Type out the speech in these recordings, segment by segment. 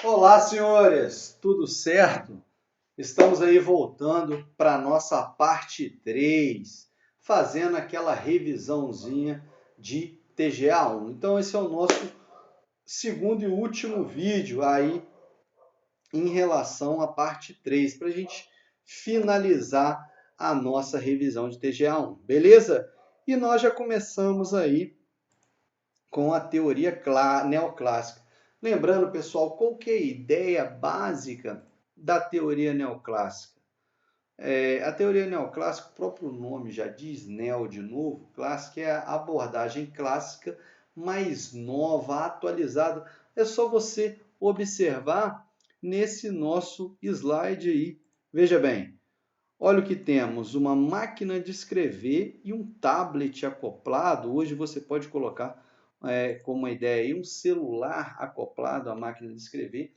Olá, senhores, tudo certo? Estamos aí voltando para a nossa parte 3, fazendo aquela revisãozinha de TGA1. Então, esse é o nosso segundo e último vídeo aí em relação à parte 3, para a gente finalizar a nossa revisão de TGA1, beleza? E nós já começamos aí com a teoria neoclássica. Lembrando, pessoal, qual que é a ideia básica da teoria neoclássica? A teoria neoclássica, o próprio nome já diz, neo de novo, clássica é a abordagem clássica mais nova, atualizada. É só você observar nesse nosso slide aí. Veja bem, olha o que temos, uma máquina de escrever e um tablet acoplado. Hoje você pode colocar como uma ideia aí, um celular acoplado à máquina de escrever.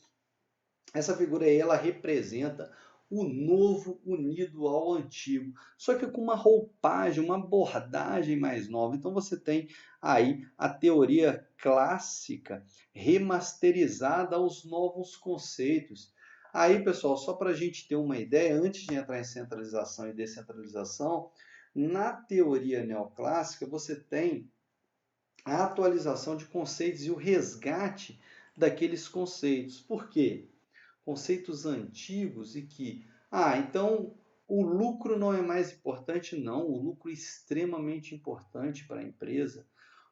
Essa figura aí, ela representa o novo unido ao antigo, só que com uma roupagem, uma abordagem mais nova. Então você tem aí a teoria clássica remasterizada aos novos conceitos. Aí, pessoal, só para a gente ter uma ideia, antes de entrar em centralização e descentralização, na teoria neoclássica você tem a atualização de conceitos e o resgate daqueles conceitos. Por quê? Conceitos antigos e que, então o lucro não é mais importante, não, o lucro é extremamente importante para a empresa.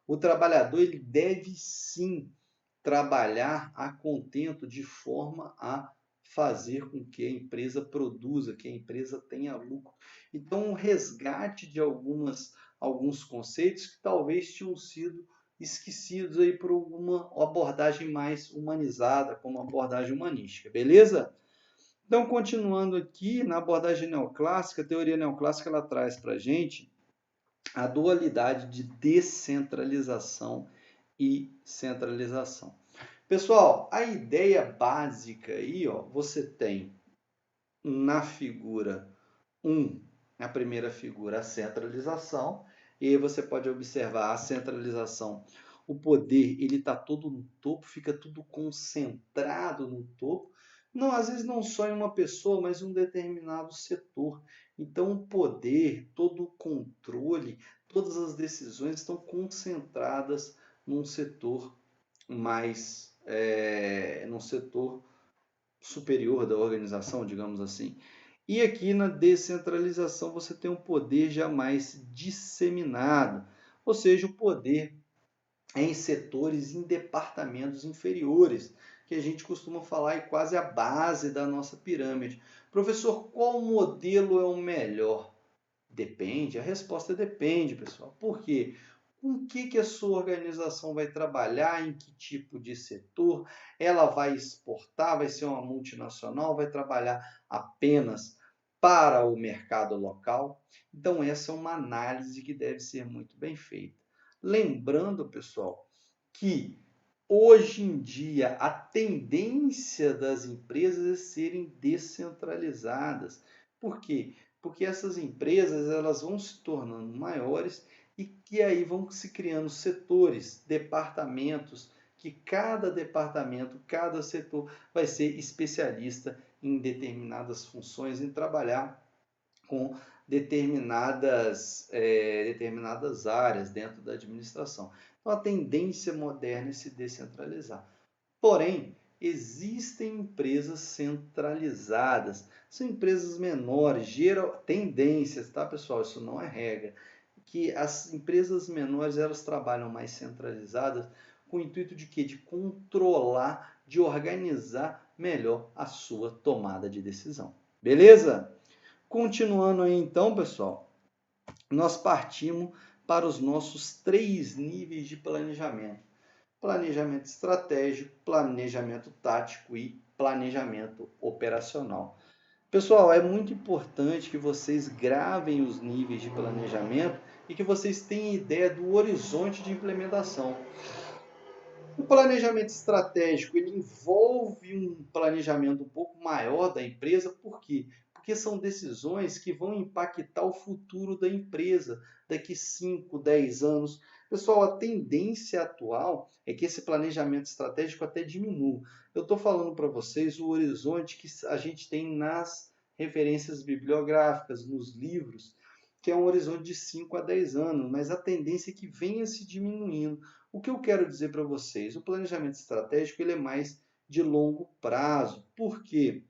O trabalhador ele deve sim trabalhar a contento de forma a fazer com que a empresa produza, que a empresa tenha lucro. Então, o resgate de alguns conceitos que talvez tinham sido esquecidos aí por alguma abordagem mais humanizada, como a abordagem humanística, beleza? Então, continuando aqui na abordagem neoclássica, a teoria neoclássica ela traz para a gente a dualidade de descentralização e centralização. Pessoal, a ideia básica aí, ó, você tem na figura 1, na primeira figura, a centralização, e aí você pode observar a centralização. O poder, ele está todo no topo, fica tudo concentrado no topo. Não, às vezes não só em uma pessoa, mas em um determinado setor. Então, o poder, todo o controle, todas as decisões estão concentradas num setor mais, num setor superior da organização, digamos assim. E aqui na descentralização você tem um poder já mais disseminado, ou seja, o poder em setores, em departamentos inferiores, que a gente costuma falar é quase a base da nossa pirâmide. Professor, qual modelo é o melhor? Depende, a resposta depende, pessoal. Por quê? Com que a sua organização vai trabalhar, em que tipo de setor, ela vai exportar, vai ser uma multinacional, vai trabalhar apenas para o mercado local. Então, essa é uma análise que deve ser muito bem feita. Lembrando, pessoal, que hoje em dia a tendência das empresas é serem descentralizadas. Por quê? Porque essas empresas elas vão se tornando maiores e que aí vão se criando setores, departamentos, que cada departamento, cada setor vai ser especialista em determinadas funções, em trabalhar com determinadas áreas dentro da administração. Então, a tendência moderna é se descentralizar. Porém, existem empresas centralizadas. São empresas menores, tendências, tá, pessoal? Isso não é regra. Que as empresas menores elas trabalham mais centralizadas com o intuito de quê? De controlar, de organizar melhor a sua tomada de decisão. Beleza? Continuando aí então, pessoal, nós partimos para os nossos 3 níveis de planejamento. Planejamento estratégico, planejamento tático e planejamento operacional. Pessoal, é muito importante que vocês gravem os níveis de planejamento e que vocês tenham ideia do horizonte de implementação. O planejamento estratégico ele envolve um planejamento um pouco maior da empresa, por quê? Porque são decisões que vão impactar o futuro da empresa daqui 5, 10 anos. Pessoal, a tendência atual é que esse planejamento estratégico até diminua. Eu estou falando para vocês o horizonte que a gente tem nas referências bibliográficas, nos livros, que é um horizonte de 5 a 10 anos, mas a tendência é que venha se diminuindo. O que eu quero dizer para vocês? O planejamento estratégico ele é mais de longo prazo. Por quê?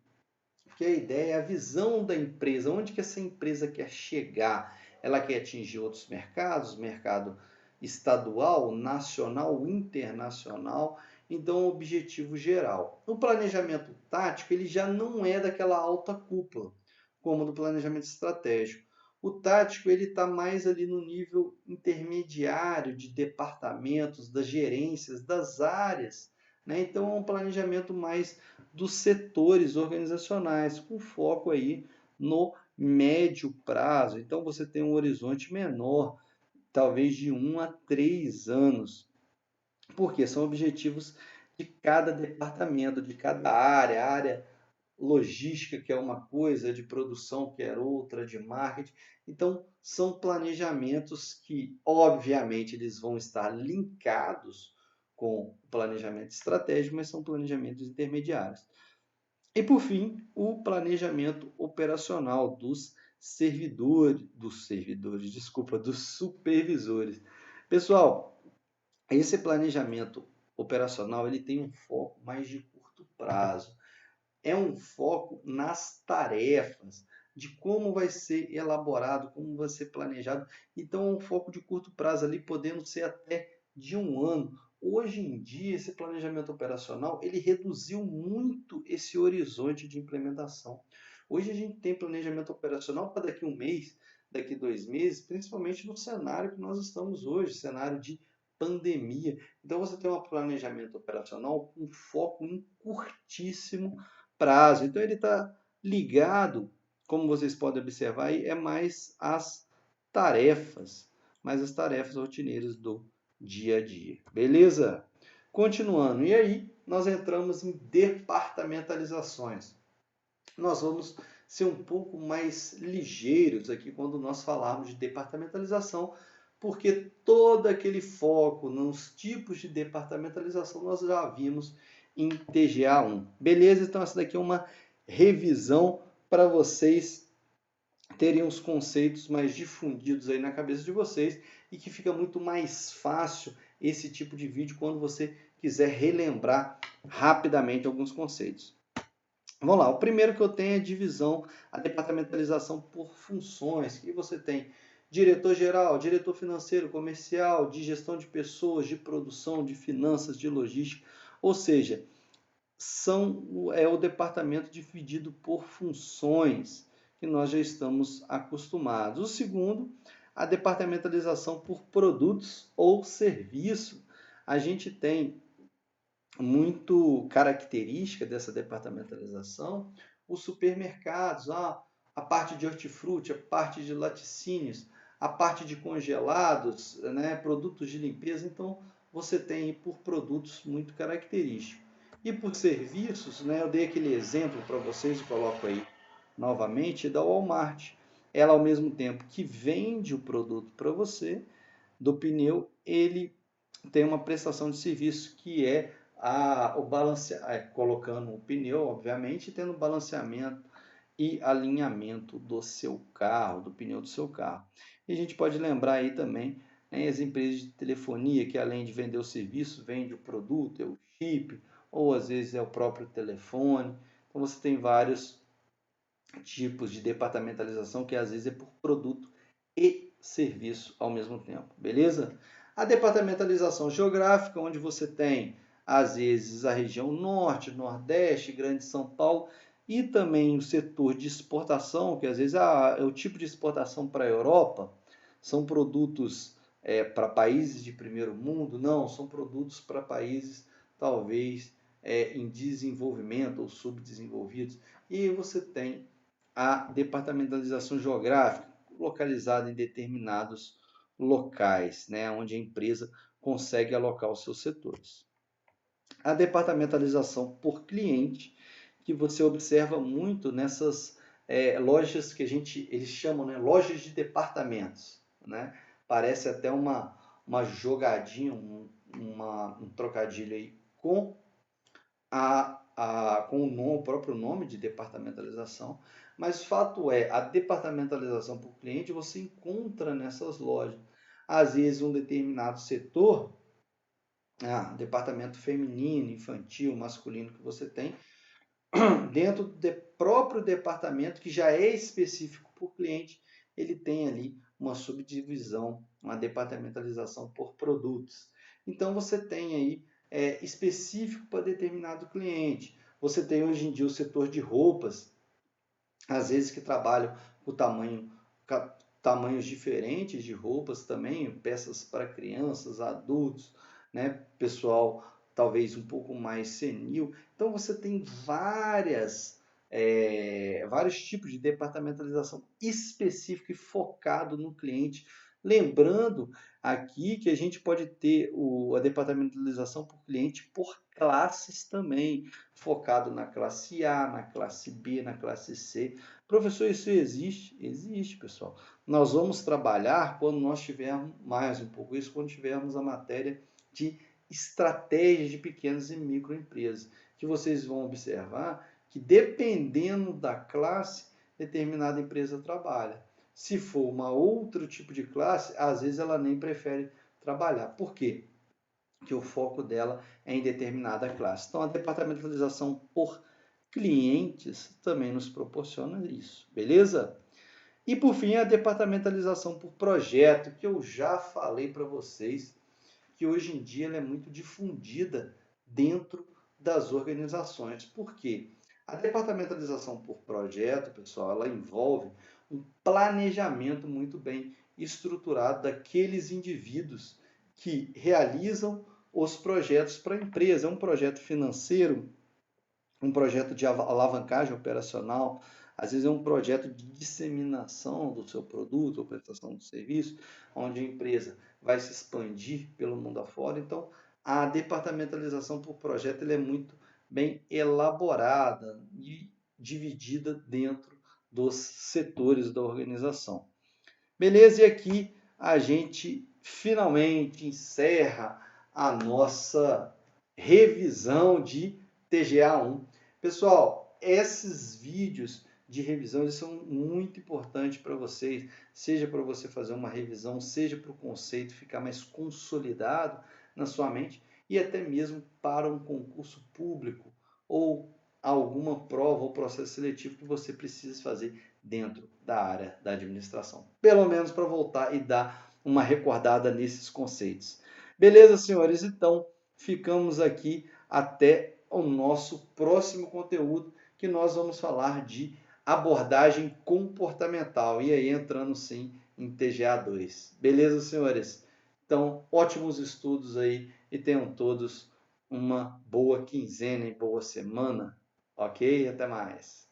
Porque a ideia é a visão da empresa, onde que essa empresa quer chegar. Ela quer atingir outros mercados, mercado estadual, nacional, internacional. Então, o objetivo geral. O planejamento tático ele já não é daquela alta cúpula, como do planejamento estratégico. O tático ele está mais ali no nível intermediário de departamentos, das gerências, das áreas. Né? Então, é um planejamento mais dos setores organizacionais, com foco aí no médio prazo. Então, você tem um horizonte menor, talvez de 1 a 3 anos, porque são objetivos de cada departamento, de cada área logística, que é uma coisa, de produção, que é outra, de marketing. Então, são planejamentos que, obviamente, eles vão estar linkados com o planejamento estratégico, mas são planejamentos intermediários. E, por fim, o planejamento operacional dos dos supervisores. Pessoal, esse planejamento operacional ele tem um foco mais de curto prazo. É um foco nas tarefas, de como vai ser elaborado, como vai ser planejado. Então, é um foco de curto prazo ali, podendo ser até de um ano. Hoje em dia, esse planejamento operacional, ele reduziu muito esse horizonte de implementação. Hoje a gente tem planejamento operacional para daqui a um mês, daqui 2 meses, principalmente no cenário que nós estamos hoje, cenário de pandemia. Então, você tem um planejamento operacional com foco em curtíssimo prazo. Então, ele está ligado, como vocês podem observar, aí, é mais mais as tarefas rotineiras do dia a dia. Beleza? Continuando. E aí, nós entramos em departamentalizações. Nós vamos ser um pouco mais ligeiros aqui quando nós falarmos de departamentalização, porque todo aquele foco nos tipos de departamentalização nós já vimos em TGA1. Beleza? Então, essa daqui é uma revisão para vocês terem os conceitos mais difundidos aí na cabeça de vocês e que fica muito mais fácil esse tipo de vídeo quando você quiser relembrar rapidamente alguns conceitos. Vamos lá, o primeiro que eu tenho é a divisão, a departamentalização por funções, que você tem diretor geral, diretor financeiro, comercial, de gestão de pessoas, de produção, de finanças, de logística, ou seja, é o departamento dividido por funções, que nós já estamos acostumados. O segundo, a departamentalização por produtos ou serviço. A gente tem muito característica dessa departamentalização os supermercados, a parte de hortifruti, a parte de laticínios, a parte de congelados, né, produtos de limpeza. Então, você tem por produtos muito característicos. E por serviços, né, eu dei aquele exemplo para vocês e coloco aí novamente, da Walmart. Ela, ao mesmo tempo que vende o produto para você, do pneu, ele tem uma prestação de serviço que é colocando o pneu, obviamente, tendo balanceamento e alinhamento do seu carro, do pneu do seu carro. E a gente pode lembrar aí também, né, as empresas de telefonia, que além de vender o serviço, vende o produto, é o chip, ou às vezes é o próprio telefone. Então você tem vários tipos de departamentalização que às vezes é por produto e serviço ao mesmo tempo, beleza? A departamentalização geográfica, onde você tem às vezes a região norte, nordeste, grande São Paulo, e também o setor de exportação, que às vezes é o tipo de exportação para a Europa, são produtos para países de primeiro mundo, não, são produtos para países talvez em desenvolvimento ou subdesenvolvidos. E você tem a departamentalização geográfica, localizada em determinados locais, né, onde a empresa consegue alocar os seus setores. A departamentalização por cliente, que você observa muito nessas lojas que eles chamam, né, lojas de departamentos, né? Parece até uma uma jogadinha, um trocadilho aí com com o próprio nome de departamentalização, mas fato é, a departamentalização por cliente você encontra nessas lojas. Às vezes um determinado setor, departamento feminino, infantil, masculino que você tem, dentro do próprio departamento que já é específico por cliente, ele tem ali uma subdivisão, uma departamentalização por produtos. Então você tem aí específico para determinado cliente. Você tem hoje em dia o setor de roupas, às vezes que trabalham com tamanhos diferentes de roupas também, peças para crianças, adultos, né? Pessoal talvez um pouco mais senil. Então você tem vários tipos de departamentalização específico e focado no cliente. Lembrando aqui que a gente pode ter a departamentalização por cliente por classes também, focado na classe A, na classe B, na classe C. Professor, isso existe? Existe, pessoal. Nós vamos trabalhar quando nós tivermos mais um pouco isso, quando tivermos a matéria de estratégias de pequenas e microempresas, que vocês vão observar que dependendo da classe, determinada empresa trabalha. Se for uma outro tipo de classe, às vezes ela nem prefere trabalhar. Por quê? Porque o foco dela é em determinada classe. Então, a departamentalização por clientes também nos proporciona isso, beleza? E por fim, a departamentalização por projeto, que eu já falei para vocês, que hoje em dia ela é muito difundida dentro das organizações. Por quê? A departamentalização por projeto, pessoal, ela envolve um planejamento muito bem estruturado daqueles indivíduos que realizam os projetos para a empresa. É um projeto financeiro, um projeto de alavancagem operacional, às vezes é um projeto de disseminação do seu produto ou prestação de serviço, onde a empresa vai se expandir pelo mundo afora. Então, a departamentalização por projeto é muito bem elaborada e dividida dentro dos setores da organização. Beleza? E aqui a gente finalmente encerra a nossa revisão de TGA1. Pessoal, esses vídeos de revisão eles são muito importantes para vocês, seja para você fazer uma revisão, seja para o conceito ficar mais consolidado na sua mente e até mesmo para um concurso público ou alguma prova ou processo seletivo que você precise fazer dentro da área da administração. Pelo menos para voltar e dar uma recordada nesses conceitos. Beleza, senhores? Então, ficamos aqui até o nosso próximo conteúdo, que nós vamos falar de abordagem comportamental. E aí entrando sim em TGA2. Beleza, senhores? Então, ótimos estudos aí e tenham todos uma boa quinzena e boa semana. Ok? Até mais.